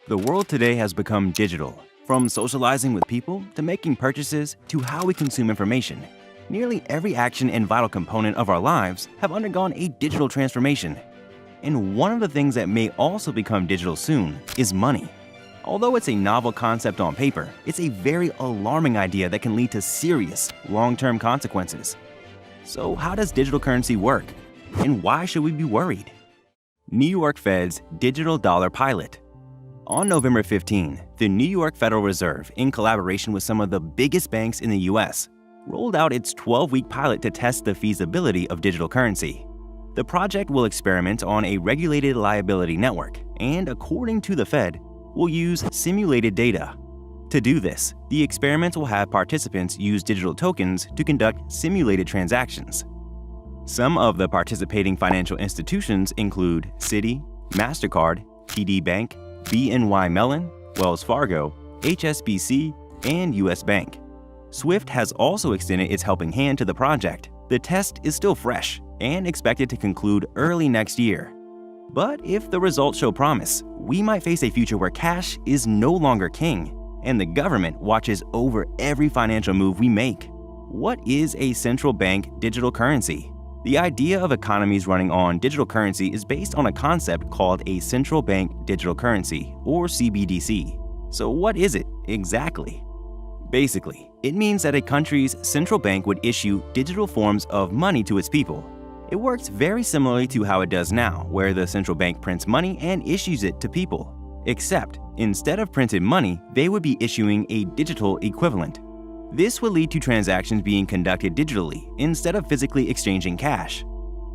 The world today has become digital. From socializing with people to making purchases to how we consume information, nearly every action and vital component of our lives have undergone a digital transformation. And one of the things that may also become digital soon is money. Although it's a novel concept on paper, it's a very alarming idea that can lead to serious, long-term consequences. So how does digital currency work? And why should we be worried? New York Fed's Digital Dollar Pilot. On November 15, the New York Federal Reserve, in collaboration with some of the biggest banks in the US, rolled out its 12-week pilot to test the feasibility of digital currency. The project will experiment on a regulated liability network and, according to the Fed, will use simulated data. To do this, the experiment will have participants use digital tokens to conduct simulated transactions. Some of the participating financial institutions include Citi, MasterCard, TD Bank, BNY Mellon, Wells Fargo, HSBC, and US Bank. SWIFT has also extended its helping hand to the project. The test is still fresh and expected to conclude early next year. But if the results show promise, we might face a future where cash is no longer king, and the government watches over every financial move we make. What is a central bank digital currency? The idea of economies running on digital currency is based on a concept called a central bank digital currency, or CBDC. So what is it exactly? Basically, it means that a country's central bank would issue digital forms of money to its people. It works very similarly to how it does now, where the central bank prints money and issues it to people. Except, instead of printed money, they would be issuing a digital equivalent. This would lead to transactions being conducted digitally instead of physically exchanging cash.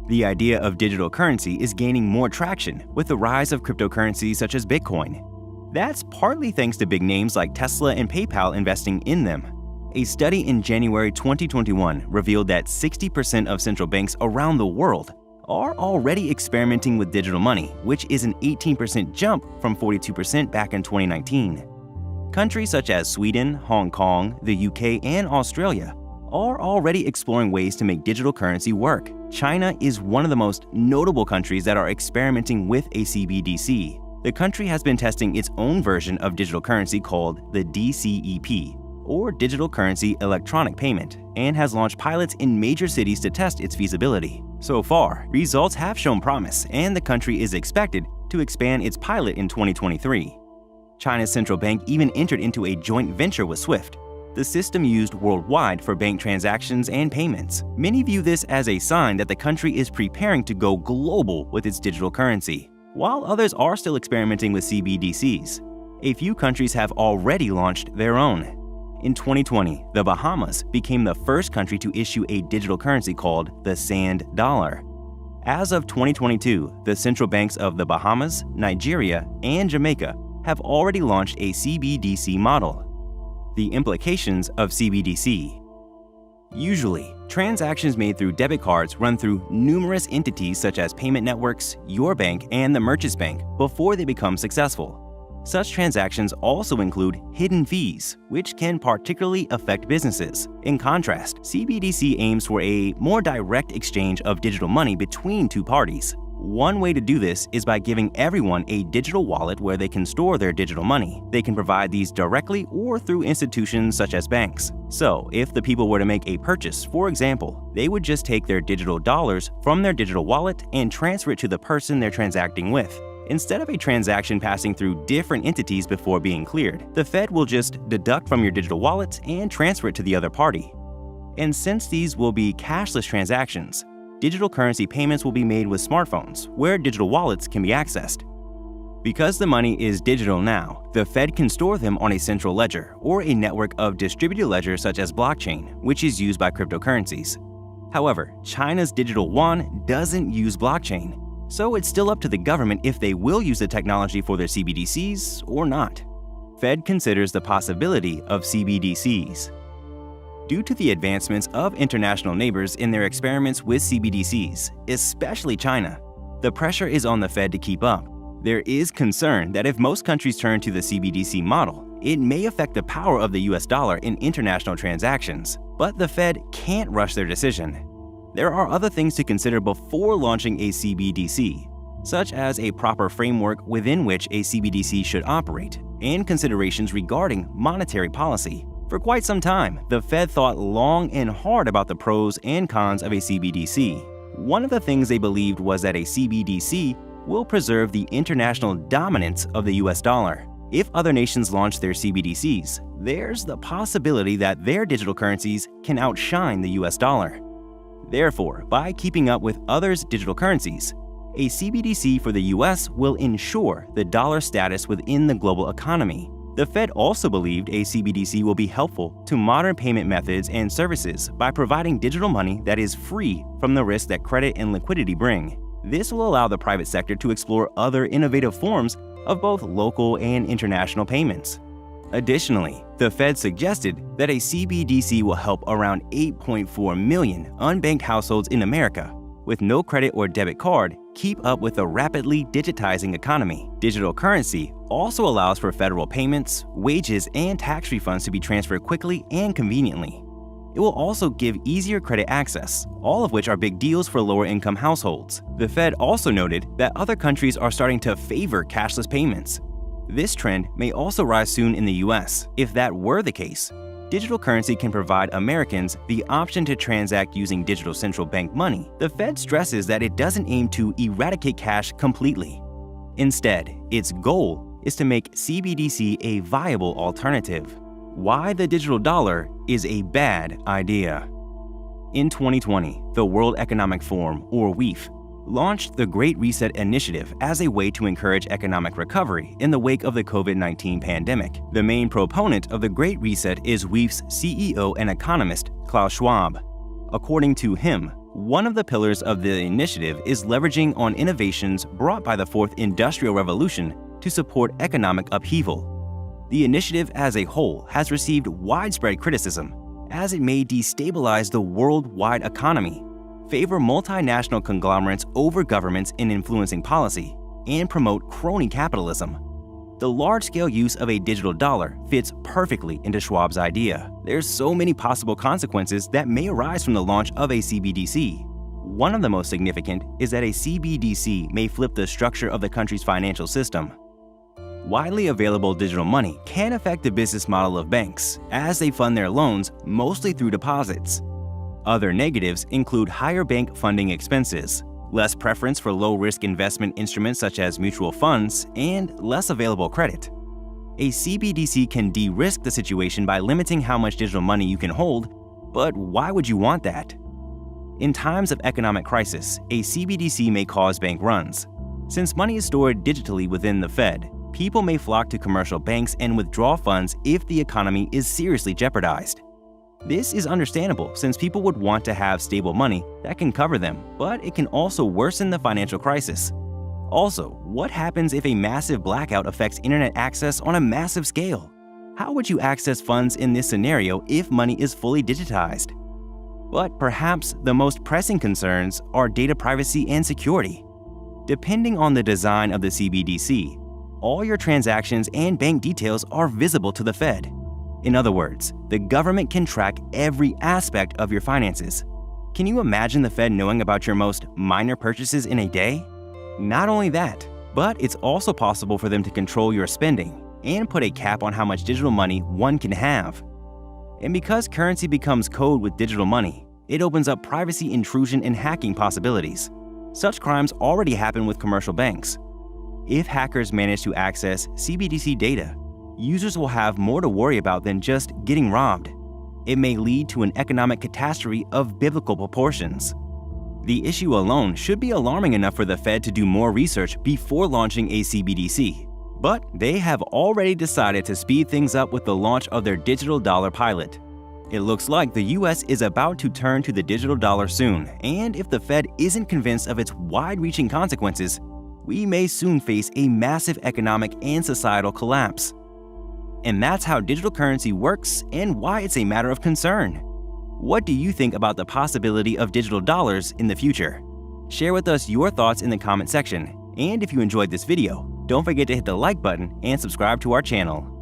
The idea of digital currency is gaining more traction with the rise of cryptocurrencies such as Bitcoin. That's partly thanks to big names like Tesla and PayPal investing in them. A study in January 2021 revealed that 60% of central banks around the world are already experimenting with digital money, which is an 18% jump from 42% back in 2019. Countries such as Sweden, Hong Kong, the UK, and Australia are already exploring ways to make digital currency work. China is one of the most notable countries that are experimenting with a CBDC. The country has been testing its own version of digital currency called the DCEP, or Digital Currency Electronic Payment, and has launched pilots in major cities to test its feasibility. So far, results have shown promise, and the country is expected to expand its pilot in 2023. China's central bank even entered into a joint venture with SWIFT, the system used worldwide for bank transactions and payments. Many view this as a sign that the country is preparing to go global with its digital currency, while others are still experimenting with CBDCs. A few countries have already launched their own. In 2020, the Bahamas became the first country to issue a digital currency called the sand dollar. As of 2022, the central banks of the Bahamas, Nigeria, and Jamaica have already launched a CBDC model. The implications of CBDC. Usually, transactions made through debit cards run through numerous entities such as payment networks, your bank, and the merchant's bank before they become successful. Such transactions also include hidden fees, which can particularly affect businesses. In contrast, CBDC aims for a more direct exchange of digital money between two parties. One way to do this is by giving everyone a digital wallet where they can store their digital money. They can provide these directly or through institutions such as banks. So, if the people were to make a purchase, for example, they would just take their digital dollars from their digital wallet and transfer it to the person they're transacting with. Instead of a transaction passing through different entities before being cleared, the Fed will just deduct from your digital wallet and transfer it to the other party. And since these will be cashless transactions, digital currency payments will be made with smartphones, where digital wallets can be accessed. Because the money is digital now, the Fed can store them on a central ledger or a network of distributed ledgers such as blockchain, which is used by cryptocurrencies. However, China's digital yuan doesn't use blockchain, so it's still up to the government if they will use the technology for their CBDCs or not. Fed considers the possibility of CBDCs. Due to the advancements of international neighbors in their experiments with CBDCs, especially China, the pressure is on the Fed to keep up. There is concern that if most countries turn to the CBDC model, it may affect the power of the US dollar in international transactions. But the Fed can't rush their decision. There are other things to consider before launching a CBDC. such as a proper framework within which a CBDC should operate, and considerations regarding monetary policy. For quite some time, the Fed thought long and hard about the pros and cons of a CBDC. One of the things they believed was that a CBDC will preserve the international dominance of the US dollar. If other nations launch their CBDCs, there's the possibility that their digital currencies can outshine the US dollar. Therefore, by keeping up with others' digital currencies, a CBDC for the US will ensure the dollar status within the global economy. The Fed also believed a CBDC will be helpful to modern payment methods and services by providing digital money that is free from the risk that credit and liquidity bring. This will allow the private sector to explore other innovative forms of both local and international payments. Additionally, the Fed suggested that a CBDC will help around 8.4 million unbanked households in America with no credit or debit card keep up with the rapidly digitizing economy. Digital currency also allows for federal payments, wages, and tax refunds to be transferred quickly and conveniently. It will also give easier credit access, all of which are big deals for lower-income households. The Fed also noted that other countries are starting to favor cashless payments. This trend may also rise soon in the US. If that were the case, digital currency can provide Americans the option to transact using digital central bank money. The Fed stresses that it doesn't aim to eradicate cash completely. Instead, its goal is to make CBDC a viable alternative. Why the digital dollar is a bad idea. In 2020, the World Economic Forum, or WEF, launched the Great Reset Initiative as a way to encourage economic recovery in the wake of the COVID-19 pandemic. The main proponent of the Great Reset is WEF's CEO and economist, Klaus Schwab. According to him, one of the pillars of the initiative is leveraging on innovations brought by the Fourth Industrial Revolution to support economic upheaval. The initiative as a whole has received widespread criticism, as it may destabilize the worldwide economy, favor multinational conglomerates over governments in influencing policy, and promote crony capitalism. The large-scale use of a digital dollar fits perfectly into Schwab's idea. There's so many possible consequences that may arise from the launch of a CBDC. One of the most significant is that a CBDC may flip the structure of the country's financial system. Widely available digital money can affect the business model of banks, as they fund their loans mostly through deposits. Other negatives include higher bank funding expenses, less preference for low-risk investment instruments such as mutual funds, and less available credit. A CBDC can de-risk the situation by limiting how much digital money you can hold, but why would you want that? In times of economic crisis, a CBDC may cause bank runs. Since money is stored digitally within the Fed, people may flock to commercial banks and withdraw funds if the economy is seriously jeopardized. This is understandable since people would want to have stable money that can cover them, but it can also worsen the financial crisis. Also, what happens if a massive blackout affects internet access on a massive scale? How would you access funds in this scenario if money is fully digitized? But perhaps the most pressing concerns are data privacy and security. Depending on the design of the CBDC, all your transactions and bank details are visible to the Fed. In other words, the government can track every aspect of your finances. Can you imagine the Fed knowing about your most minor purchases in a day? Not only that, but it's also possible for them to control your spending and put a cap on how much digital money one can have. And because currency becomes code with digital money, it opens up privacy intrusion and hacking possibilities. Such crimes already happen with commercial banks. If hackers manage to access CBDC data, users will have more to worry about than just getting robbed. It may lead to an economic catastrophe of biblical proportions. The issue alone should be alarming enough for the Fed to do more research before launching a CBDC. But they have already decided to speed things up with the launch of their digital dollar pilot. It looks like the US is about to turn to the digital dollar soon, and if the Fed isn't convinced of its wide-reaching consequences, we may soon face a massive economic and societal collapse. And that's how digital currency works and why it's a matter of concern. What do you think about the possibility of digital dollars in the future? Share with us your thoughts in the comment section. And if you enjoyed this video, don't forget to hit the like button and subscribe to our channel.